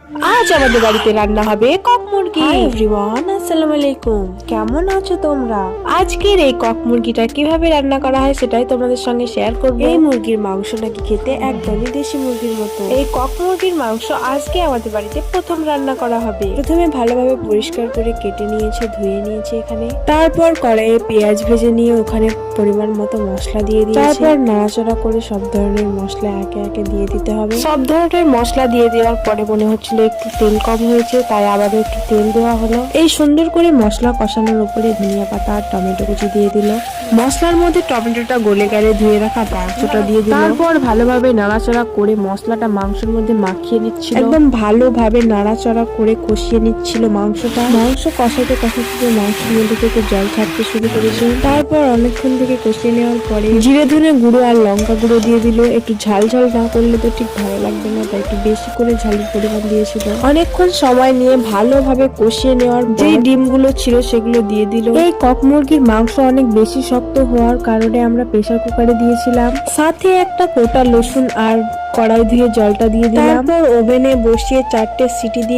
আজ আমাদের বাড়িতে রান্না হবে কক মুরগি। হাই এভরিওয়ান, আসসালামু আলাইকুম। কেমন আছো তোমরা? আজকের এই কক মুরগিটা কিভাবে রান্না করা হয় সেটাই তোমাদের সঙ্গে শেয়ার করব। এই মুরগির মাংস নাকি খেতে একদমই দেশি মুরগির মতো। এই কক মুরগির মাংস আজকে আমাদের বাড়িতে প্রথম রান্না করা হবে। প্রথমে ভালোভাবে পরিষ্কার করে কেটে নিয়েছে, ধুয়ে নিয়েছে এখানে। তারপর কড়াইয়ে পেঁয়াজ ভেজে নিয়ে ওখানে পরিমাণ মতো মশলা দিয়ে দিয়েছে। তারপর নাড়াচাড়া করে সব ধরনের মশলা একে একে দিয়ে দিতে হবে। সব ধরনের মশলা দিয়ে দেওয়ার পরে মনে হচ্ছিল একটু তেল কম হয়েছে, তাই আবারও একটু তেল দেওয়া হলো। এই সুন্দর করে মশলা কষানোর উপরে ধনিয়া পাতা আর টমেটো কুচি দিয়ে দিল। মশলার মধ্যে টমেটোটা গলে গেলে ধুয়ে রাখা মাংসটা দিয়ে দিল। তারপর ভালোভাবে নাড়াচাড়া করে মশলাটা মাংসের মধ্যে মাখিয়ে নিচ্ছিল। একদম ভালোভাবে নাড়াচাড়া করে কষিয়ে নিচ্ছিল মাংসটা। মাংস কষাতে কষাতে মাংসের মধ্যে থেকে জল ছাড়তে শুরু করেছে। তারপর অনেকক্ষণ থেকে কষিয়ে নেওয়ার পরে জিরে ধনে গুঁড়ো আর লঙ্কা গুঁড়ো দিয়ে দিল। একটু ঝাল ঝাল না করলে তো ঠিক ভালো লাগবে না, তাই একটু বেশি করে ঝালের পরিমাণ দিয়েছিল। অনেকক্ষণ সময় নিয়ে ভালোভাবে কষিয়ে নেওয়ার যেই ডিমগুলো ছিল সেগুলো দিয়ে দিল। এই কক মুরগির মাংস অনেক বেশি শক্ত হওয়ার কারণে আমরা প্রেসার কুকারে দিয়েছিলাম। সাথে একটা কোটা রসুন আর কড়াই ধুয়ে জলটা দিয়ে দিলাম। তারপর ওভেনে বসিয়ে 4টে সিটি দিয়ে